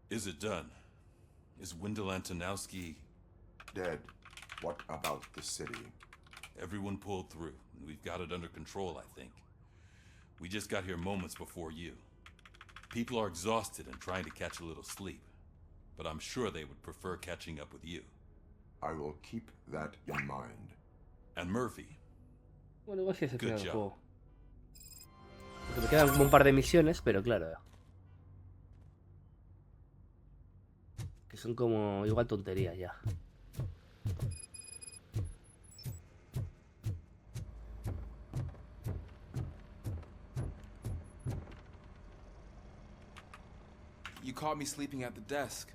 Is it done? Is Wendell Antonowski... Dead. What about the city? Everyone pulled through, and we've got it under control, I think. We just got here moments before you. People are exhausted and trying to catch a little sleep, but I'm sure they would prefer catching up with you. I will keep that in mind. And Murphy. Bueno, igual sí es el final Good del job. juego. Porque me quedan como un par de misiones, pero claro. Que son como igual tonterías ya. You caught me sleeping at the desk.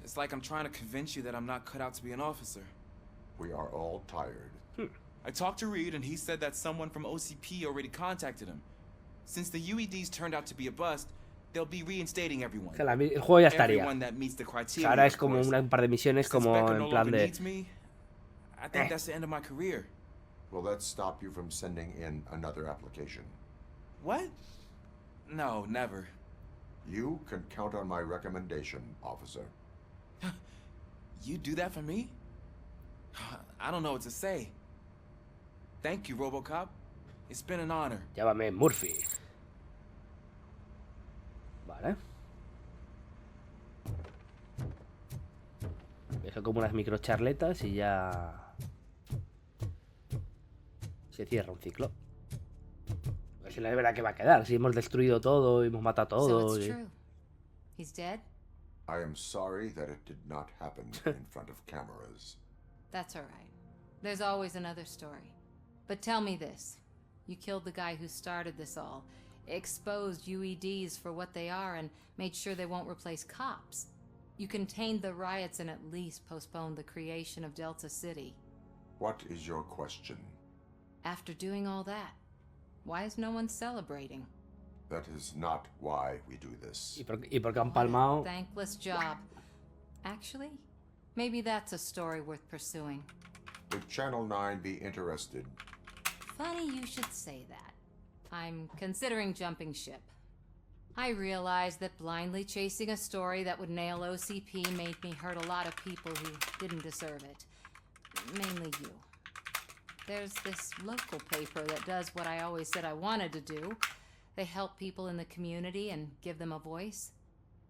It's like I'm trying to convince you that I'm not cut out to be an officer. We are all tired. I talked to Reed and he said that someone from OCP already contacted him. Since the UEDs turned out to be a bust, they'll be reinstating everyone. O sea, el juego ya estaría. Everyone that meets the O sea, criteria, ahora es of como course. un par de misiones Since como Becca en no plan longer de... needs me, I think that's the end of my career. Will that stop you from sending in another application? What? No, never. You can count on my recommendation, officer. You do that for me? I don't know what to say. Thank you, RoboCop. It's been an honor. Llámame Murphy. Vale. Dejo como unas microcharletas y ya... se cierra un ciclo. Porque si no, de verdad que va a quedar. Si hemos destruido todo, hemos matado So todo. it's y- true. He's dead? I am sorry that it did not happen in front of cameras. That's all right. There's always another story. But tell me this. You killed the guy who started this all, exposed UEDs for what they are, and made sure they won't replace cops. You contained the riots and at least postponed the creation of Delta City. What is your question? After doing all that, why is no one celebrating? That is not why we do this. Y porque han What a palmado... thankless job. Actually, maybe that's a story worth pursuing. Would Channel 9 be interested? Funny you should say that. I'm considering jumping ship. I realize that blindly chasing a story that would nail OCP made me hurt a lot of people who didn't deserve it. Mainly you. There's this local paper that does what I always said I wanted to do. They help people in the community and give them a voice.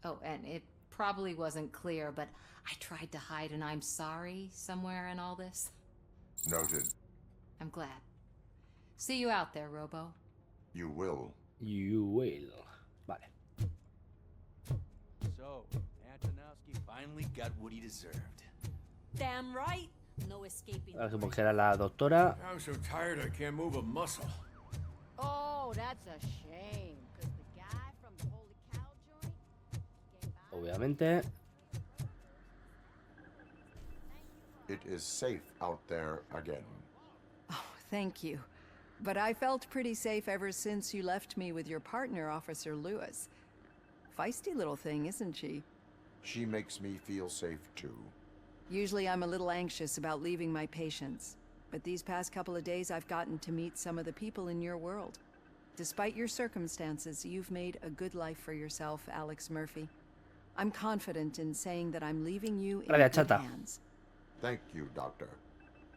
Oh, and it probably wasn't clear, but I tried to hide an I'm sorry somewhere in all this. Noted. I'm glad. See you out there, Robo. You will. You will. Vale. So, Antonowski finally got what he deserved. Damn right. No escaping. Ahora supongo que será la doctora. I'm so tired I can't move a muscle. Oh, that's a shame. Cause the guy from the Holy Cow joint came by. Obviamente. It is safe out there again. Oh, thank you. But I felt pretty safe ever since you left me with your partner, Officer Lewis. Feisty little thing, isn't she? She makes me feel safe too. Usually I'm a little anxious about leaving my patients, but these past couple of days I've gotten to meet some of the people in your world. Despite your circumstances, you've made a good life for yourself, Alex Murphy. I'm confident in saying that I'm leaving you in Gracias, good chata. hands. Thank you, Doctor.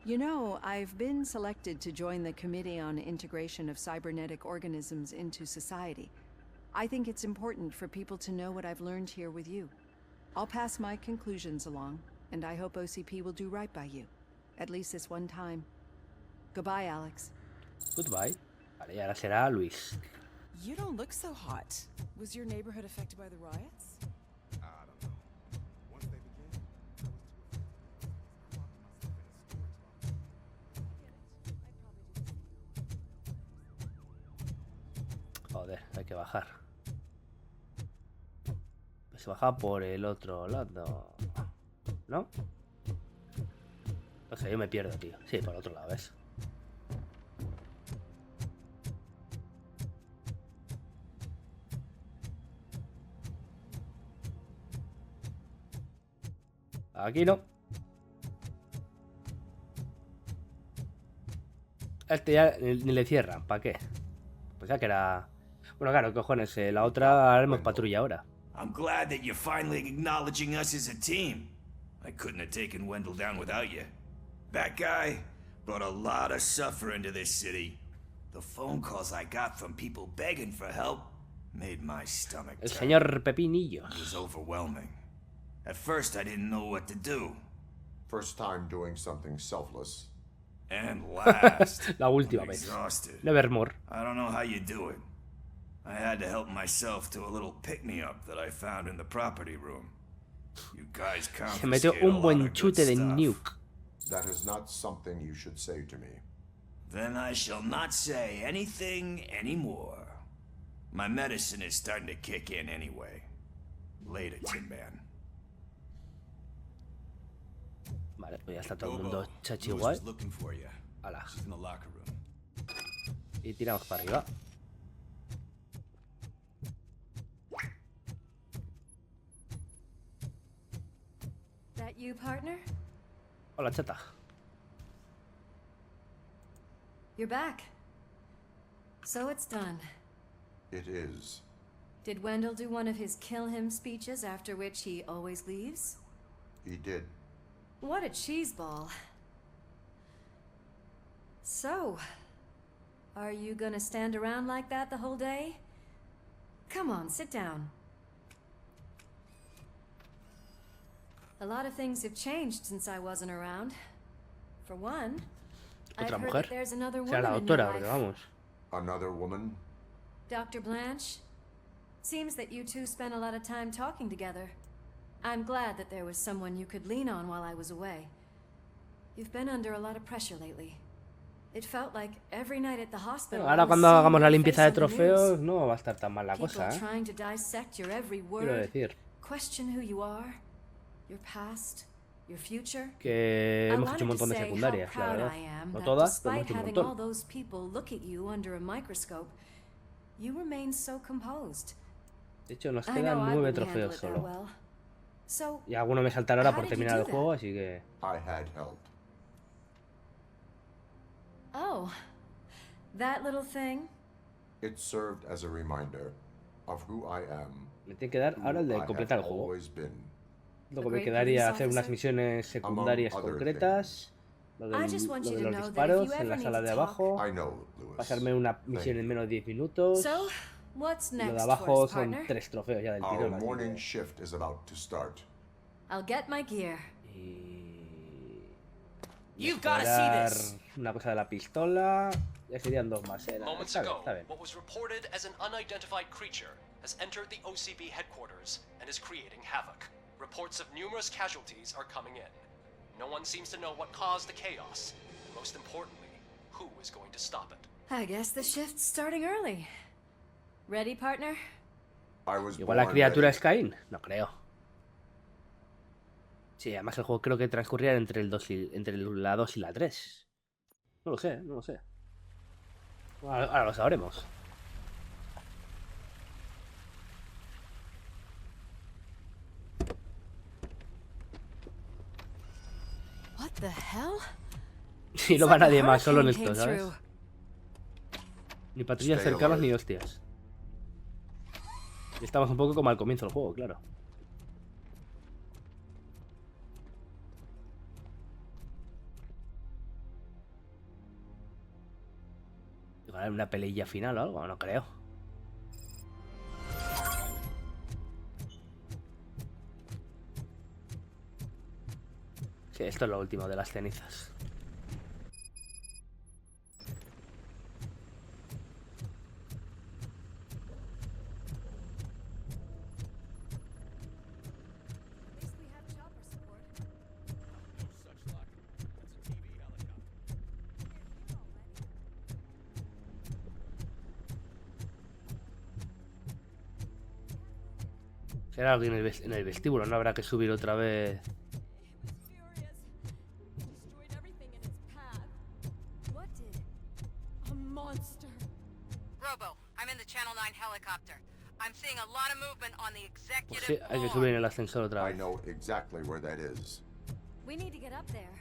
You know, I've been selected to join the Committee on Integration of Cybernetic Organisms into Society. I think it's important for people to know what I've learned here with you. I'll pass my conclusions along, and I hope OCP will do right by you. At least this one time. Goodbye, Alex. Goodbye. Vale, y ahora será Luis. You don't look so hot. Was your neighborhood affected by the riots? I don't know. Once they begin, Joder, hay que bajar. Pues baja por el otro lado. ¿No? No sé, yo me pierdo, tío. Sí, por el otro lado, ¿ves? Aquí no. Este ya ni le cierran, ¿para qué? Pues ya que era... Bueno, claro, cojones, la otra haremos patrulla ahora. I'm glad that you're finally acknowledging us as a team. I couldn't have taken Wendell down without you. That guy brought a lot of suffering to this city. The phone calls I got from people begging for help made my stomach El turn. señor Pepinillo. It was overwhelming. At first, I didn't know what to do. First time doing something selfless. And last, La última I'm vez. exhausted. Nevermore. I don't know how you do it. I had to help myself to a little pick-me-up that I found in the property room. You guys Se metió confiscated a un lot buen of good chute de stuff. nuke. That is not something you should say to me. Then I shall not say anything anymore. My medicine is starting to kick in anyway. Later, Tin Man. Vale, pues ya está todo el Bobo, mundo Lewis chachiguay. was looking for you. Ala. She's in the locker room. Y tiramos para arriba. That you, partner? Hola, chata. You're back. So it's done. It is. Did Wendell do one of his kill him speeches after which he always leaves? He did. What a cheeseball. So, are you gonna stand around like that the whole day? Come on, sit down. A lot of things have changed since I wasn't around. For one, I've Otra heard mujer. that there's another O sea, la woman in your doctora, porque life. vamos. Another woman? Dr. Blanche, seems that you two spent a lot of time talking together. I'm glad that there was someone you could lean on while I was away. You've been under a lot of pressure lately. It felt like every night at the hospital. Ahora I was cuando seeing hagamos la your limpieza de face on the trofeos news. no va a estar tan mal la People cosa, ¿eh? trying to dissect your every Quiero word, decir question who you are, your past, your future. que I hemos wanted hecho un montón to de say how secundarias, la proud verdad. I am No that todas, pero hemos despite hecho un having all montón. those people look at you under a microscope, you remain so composed. De hecho, nos I quedan know I 9 wouldn't handle trofeos it that solo. well. So, Y alguno me saltará ahora How por did you terminar do el that? juego, así que... I had help. oh, that little thing? It served as a reminder of who I am. Me tiene que dar Who ahora el I de have completar el juego. always been. Luego A me great quedaría police hacer unas officer. misiones secundarias other concretas. Lo I just de want you los to know that if disparos you en ever la need sala to de talk- abajo. I know, Lewis. Pasarme una misión en you. menos de 10 minutos. So, what's Lo de next abajo for us, son partner? 3 trofeos ya del Our tirón. así morning que- shift is about to start. I'll get my gear. Y... You've gotta see mejorar this. una cosa de la pistola. Ya serían 2 más. Moments Está bien, ago, está bien. what was reported as an unidentified creature has entered the OCB headquarters and is creating havoc. Reports of numerous casualties are coming in. No one seems to know what caused the chaos. And most importantly, who is going to stop it. I guess the shift's starting early. Ready, partner? I was Igual la born criatura ready. es Caín. No creo. Sí, además el juego creo que transcurría entre, entre la 2 y la 3. No lo sé, no lo sé. Ahora lo sabremos. What the hell? Y no va nadie más, solo en esto, ¿sabes? Ni patrullas Stay cercanas alert. ni hostias. Y estamos un poco como al comienzo del juego, claro. Igual una peleilla final o algo, no creo. Sí, esto es lo último de las cenizas. At least we have chopper support. No such luck. That's a TV helicopter. Será algo en el vestíbulo, no habrá que subir otra vez. Destroyed everything in its path. What did? A monster. Robo, I'm in the Channel 9 helicopter. I'm seeing a lot of movement on the Pues executive sí, hay que floor. subir en el ascensor otra I vez. know exactly where that is. We need to get up there.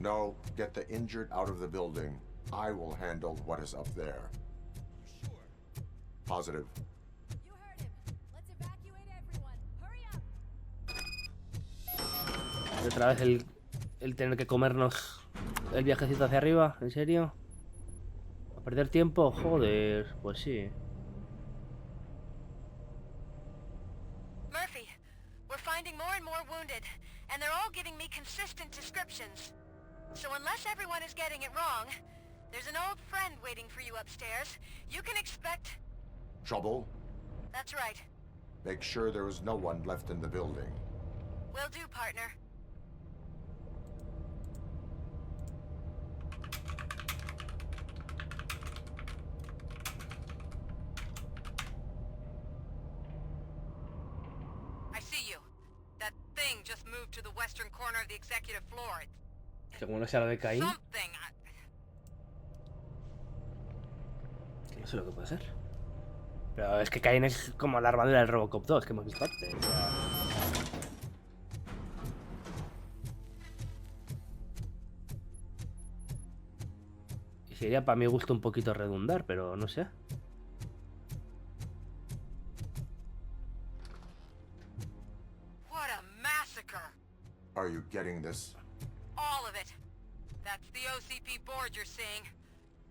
No, get the injured out of the building. I will handle what is up there. Sure. Positive. You heard him. Let's evacuate everyone. Y otra vez el tener que comernos el viajecito hacia arriba, ¿en serio? ¿A perder tiempo? Joder, pues sí. Murphy, we're finding more and more wounded, and they're all giving me consistent descriptions. So unless everyone is getting it wrong, there's an old friend waiting for you upstairs. You can expect... Trouble? That's right. Make sure there is no one left in the building. Will do, partner. I see you. That thing just moved to the western corner of the executive floor. Que como no sea lo de Caín, Something. que no sé lo que puede ser. Pero es que Caín es como la armadura del Robocop 2 que hemos visto antes. O sea... Y sería para mi gusto un poquito redundar, pero no sé. What a massacre. Are you getting this? All of it. That's the OCP board you're seeing.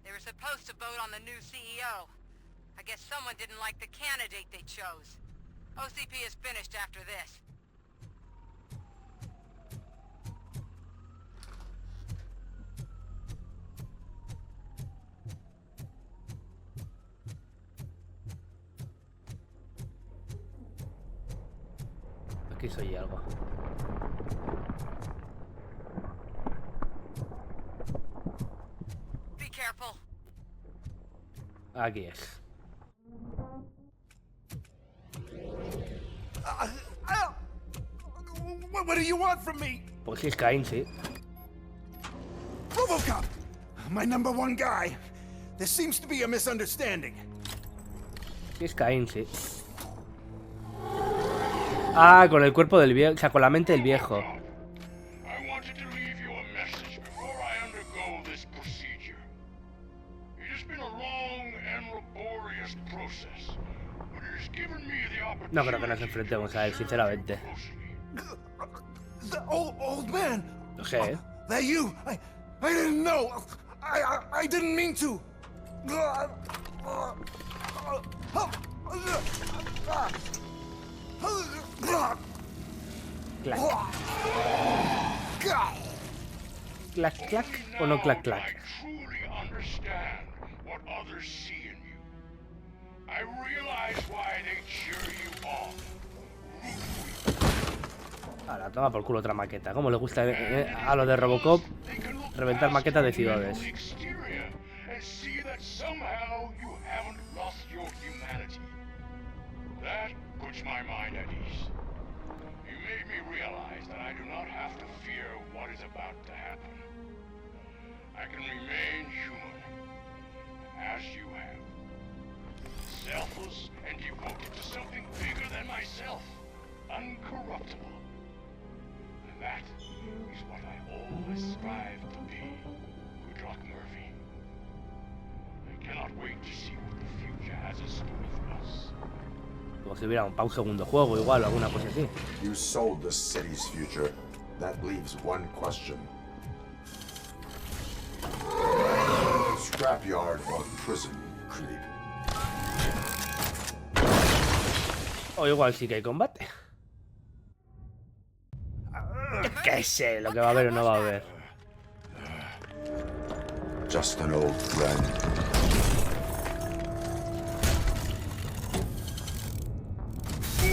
They were supposed to vote on the new CEO. I guess someone didn't like the candidate they chose. OCP is finished after this. Aquí soy algo. Be careful. Aquí es. What do you want from me? Pues sí es Caín, sí. RoboCop! My number one guy. There seems to be a misunderstanding. Sí es Caín, sí. Ah, con el cuerpo del viejo, o sea, con la mente del viejo. I wanted to leave you a message before I undergo this procedure. It has been a long and laborious process, but it has given me the opportunity. No creo que nos enfrentemos a él, sinceramente. The old man. Lo sé. That you? I didn't know. I didn't mean to. Clac. Clac, clac o no clac, clac. I truly understand what others see in you. I realize why they cheer you on. Ahora, toma por culo otra maqueta. Como le gusta a lo de Robocop reventar maquetas de ciudades. And see that somehow you haven't lost your humanity. That puts my mind at ease. You made me realize that I do not have to fear what is about to happen. I can remain human, as you have. Selfless and devoted to something bigger than myself. Uncorruptible. And that is what I always strive to be. Good luck, Murphy. I cannot wait to see what the future has in store for us. Como si hubiera un segundo juego igual o alguna cosa así. You sold the city's future. That leaves one question. Scrapyard or prison, creep? O igual sí que hay combate. Que sé lo que va a haber o no va a haber. Just an old friend. Do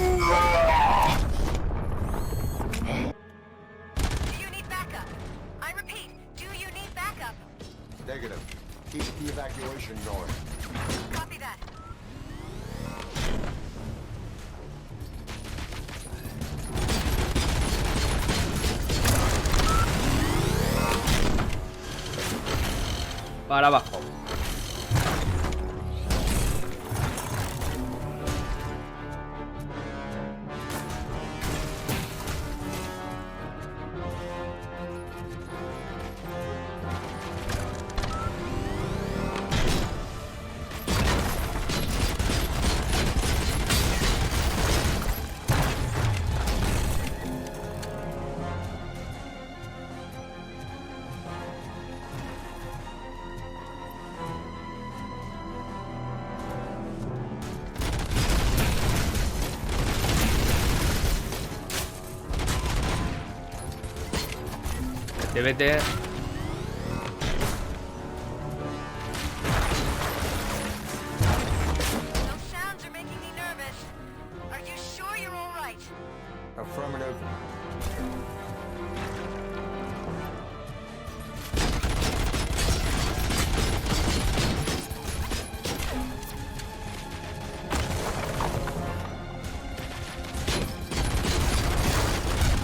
you need backup? I repeat, do you need backup? Negative. Keep the evacuation going. Copy that. Para abajo. Vete. Those sounds are making me nervous. Are you sure you're all right? Affirmative.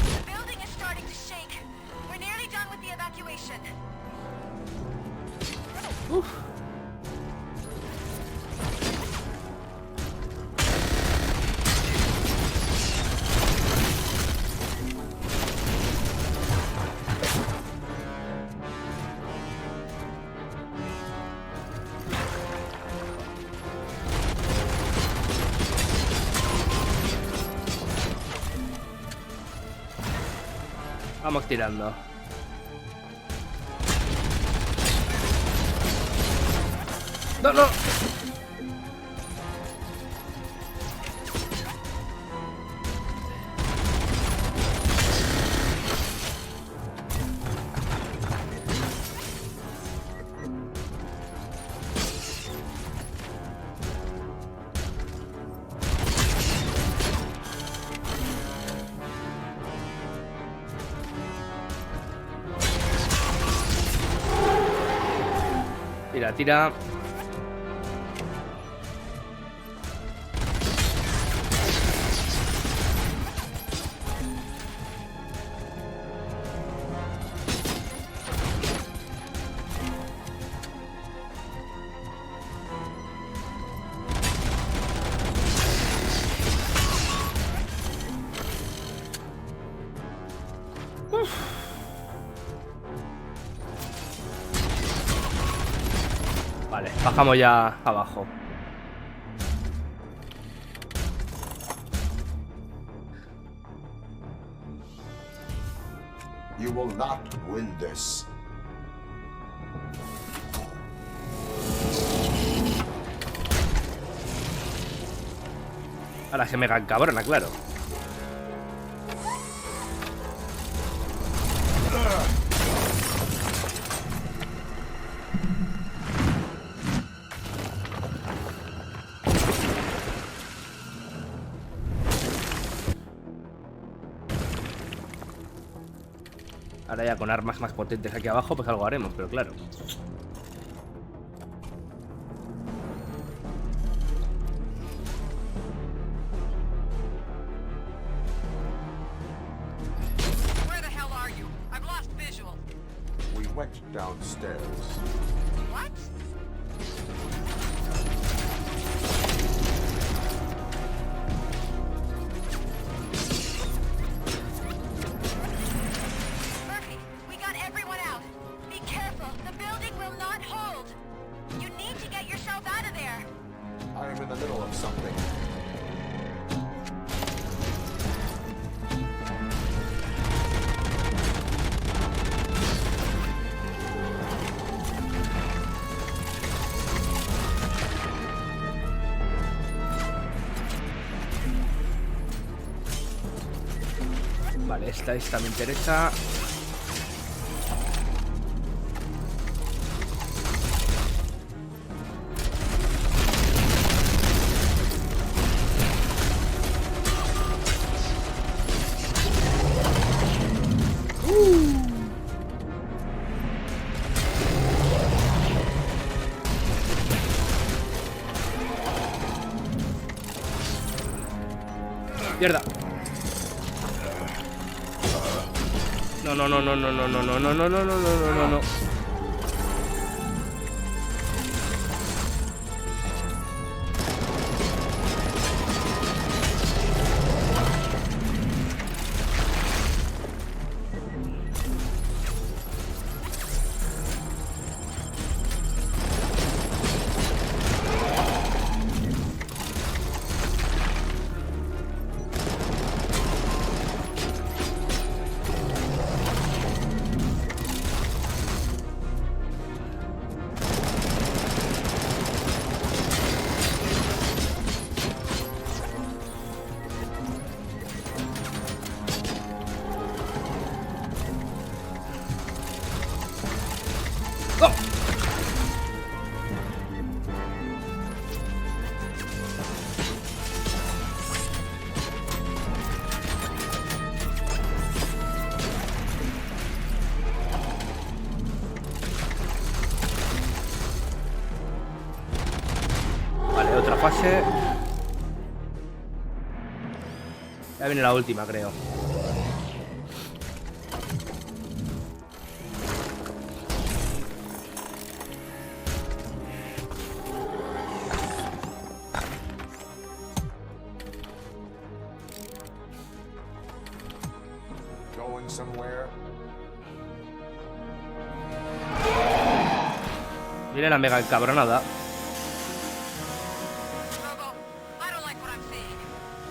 The building is starting to shake. We're nearly done with the evacuation. Vamos tirando. No, no. Tira, tira. Vale, bajamos ya abajo. You will not win this. Ahora que me hagan cabrona, claro. Ahora ya con armas más potentes aquí abajo, pues algo haremos, pero claro. Where the hell are you? I've lost visual. We went downstairs. What? Murphy, we got everyone out. Be careful. The building will not hold. You need to get yourself out of there. I am in the middle of something. Vale, esta me interesa. Mierda. No, no, no, no, no, no, no, no, no, no, no, no, no, no, no. ese. Ya viene la última, creo. Going somewhere? Viene la mega encabronada. Robo, I don't like what I'm seeing.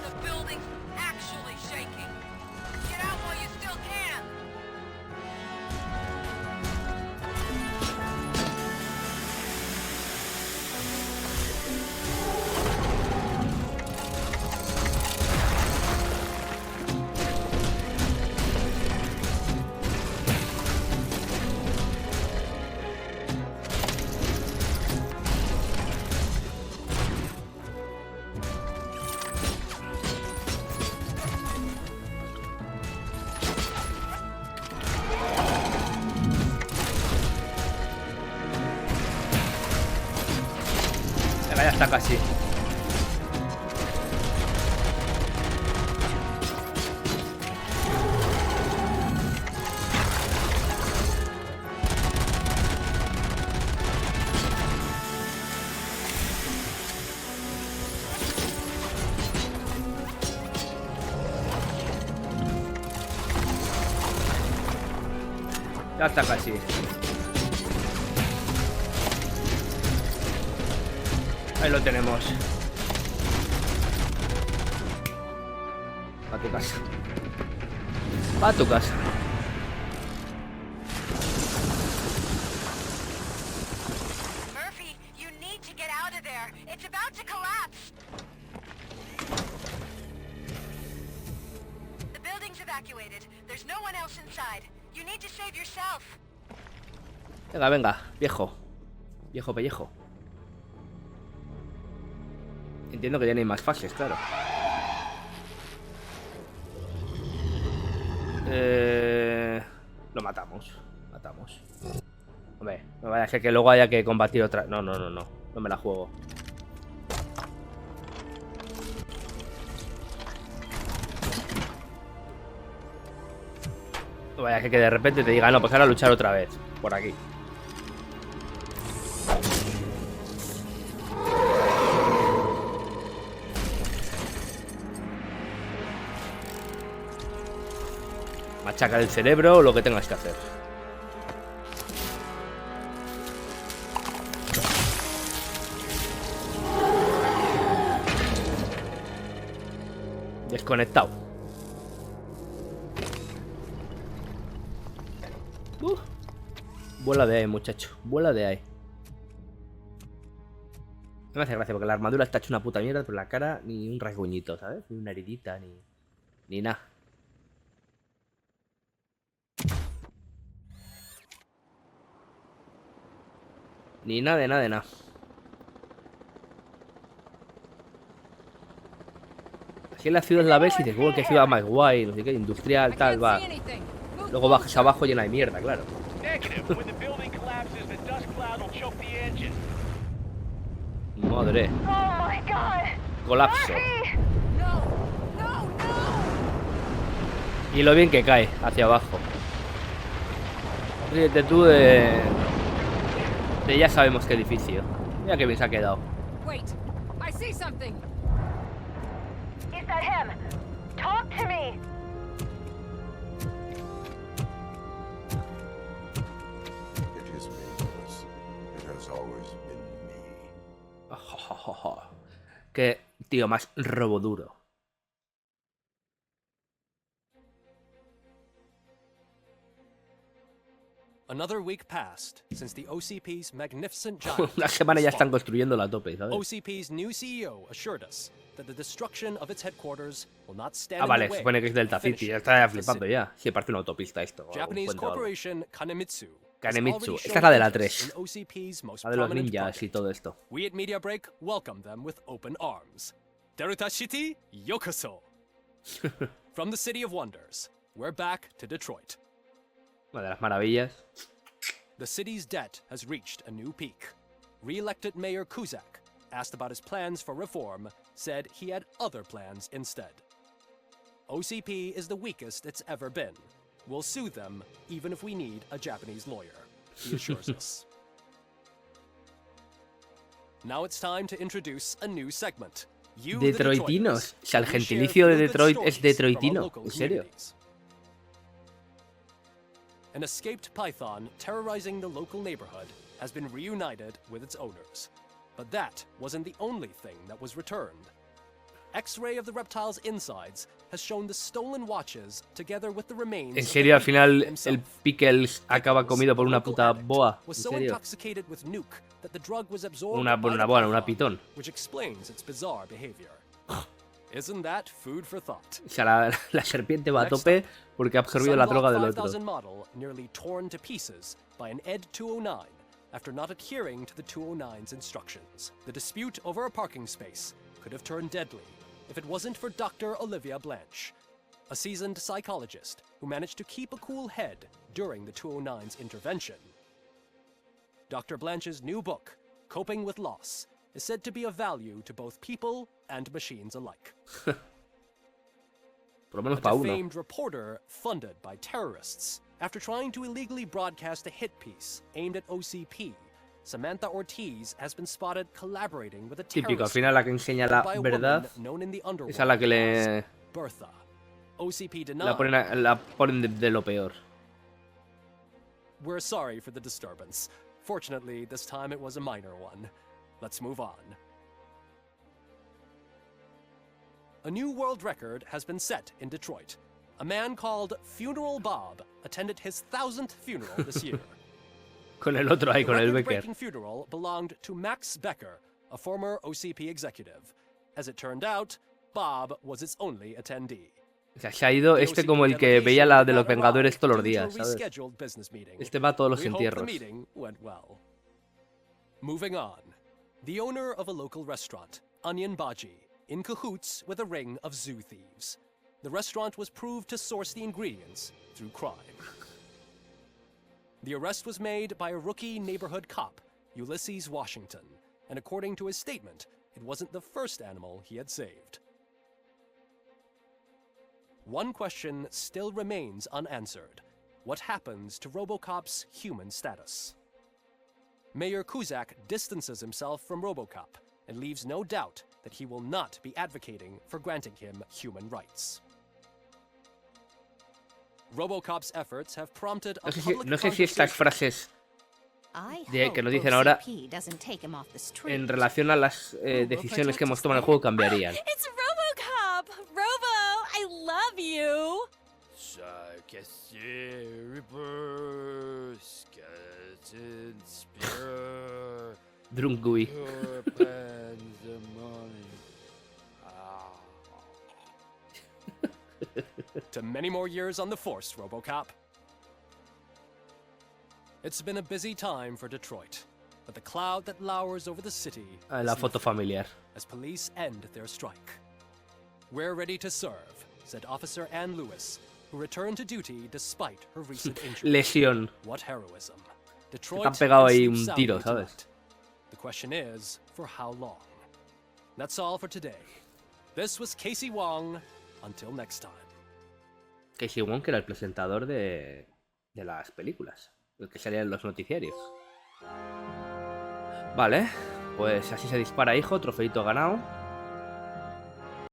The building's actually shaking. Get out while you still can. Venga, ya está casi. Ya está casi. Ahí lo tenemos. A tu casa. A tu casa. Murphy, you need to get out of there. It's about to collapse. The building's evacuated. There's no one else inside. You need to save yourself. Venga, venga, viejo. Viejo pellejo. Entiendo que ya no hay más fases, claro. Lo matamos. Matamos. Hombre, no vaya a ser que luego haya que combatir otra. No, no, no, no. No me la juego. No vaya a ser que de repente te diga, no, pues ahora luchar otra vez. Por aquí. Machacar el cerebro o lo que tengas que hacer. Desconectado. Vuela de ahí, muchacho. Vuela de ahí. No me hace gracia porque la armadura está hecha una puta mierda, pero la cara ni un rasguñito, ¿sabes? Ni una heridita, ni nada. Ni nada de nada de nada. Aquí en la ciudad la ves y dices, bueno, que ciudad más guay, no sé qué, industrial, tal, va. Luego bajas abajo llena de mierda, claro. Madre. Colapso. Y lo bien que cae hacia abajo. Ríete tú de ya sabemos qué edificio. Mira que bien se ha quedado. Wait, I see something. Is that him? Talk to me. It is me, Lewis. It has always been me. Qué tío más robo duro. Another week passed since the OCP's magnificent giant. Una semana ya están construyendo la tope, ¿sabes? OCP's new CEO assured us that the destruction of its headquarters will not stand Vale, in the way. supone que es Delta City. Ya está flipando ya. Sí, parece una autopista esto. Japanese corporation Kanemitsu. Kanemitsu. Esta es la de la 3. La de los ninjas y todo esto. We at Media Break welcome them with open arms. Deruta City, yokoso. From the City of Wonders, we're back to Detroit. Una de las maravillas. The city's debt has reached a new peak. Re-elected Mayor Kuzak asked about his plans for reform, said he had other plans instead. OCP is the weakest it's ever been. We'll sue them, even if we need a Japanese lawyer, he assures us. Now it's time to introduce a new segment. You, the Detroitinos. O sea, el where we share gentilicio de feel-good Detroit stories es from our detroitino. local ¿En serio? communities. An escaped python terrorizing the local neighborhood has been reunited with its owners. But that wasn't the only thing that was returned. X-ray of the reptile's insides has shown the stolen watches together with the remains En of the serio, al thief final himself. el Pickles acaba comido por una Local puta addict boa. was En so serio. intoxicated with nuke that the drug was absorbed Una by the boa, una python, pitón. which explains its bizarre behavior. Isn't that food for thought? O sea, la serpiente va a tope porque ha absorbido la droga del otro. Sunblock 5000 model nearly torn to pieces by an ED 209 after not adhering to the 209's instructions. The dispute over a parking space could have turned deadly if it wasn't for Dr. Olivia Blanche, a seasoned psychologist who managed to keep a cool head during the 209's intervention. Dr. Blanche's new book, Coping with Loss, is said to be of value to both people and machines alike. Por lo menos A para uno. defamed reporter funded by terrorists. After trying to illegally broadcast a hit piece aimed at OCP, Samantha Ortiz has been spotted collaborating with a Típico, al terrorist final la que enseña la by a verdad woman known in the underworld es a la que as le Bertha. OCP la denied. ponen de lo peor. We're sorry for the disturbance. Fortunately, this time it was a minor one. Let's move on. A new world record has been set in Detroit. A man called Funeral Bob attended his 1000th funeral this year. Con el otro ahí, The con el Becker. record-breaking funeral belonged to Max Becker, a former OCP executive. As it turned out, Bob was its only attendee. O sea, se ha ido este como el que veía la de los Vengadores todos los días, ¿sabes? Rescheduled business meeting. Este va a todos los We hope the entierros. meeting went well. Moving on. The owner of a local restaurant, Onion Baji, in cahoots with a ring of zoo thieves. The restaurant was proved to source the ingredients through crime. The arrest was made by a rookie neighborhood cop, Ulysses Washington, and according to his statement, it wasn't the first animal he had saved. One question still remains unanswered. What happens to RoboCop's human status? Mayor Kuzak distances himself from RoboCop and leaves no doubt that he will not be advocating for granting him human rights. RoboCop's efforts have prompted a public No sé si estas frases que nos dicen ahora en relación a las decisiones que hemos tomado en el juego cambiarían. It's RoboCop! Robo, I love you! Drunk Gui. To many more years on the force, RoboCop. It's been a busy time for Detroit, but the cloud that lowers over the city La is foto lifted familiar. as police end their strike. We're ready to serve, said Officer Ann Lewis, who returned to duty despite her recent injury. Lesión. What heroism. Te Detroit han pegado can ahí sleep un soundly tiro, ¿sabes? tonight. The question is, for how long? That's all for today. This was Casey Wong. Until next time. Casey Wong, que era el presentador de las películas, el que salía en los noticiarios. Vale, pues así se dispara, hijo, trofeito ganado.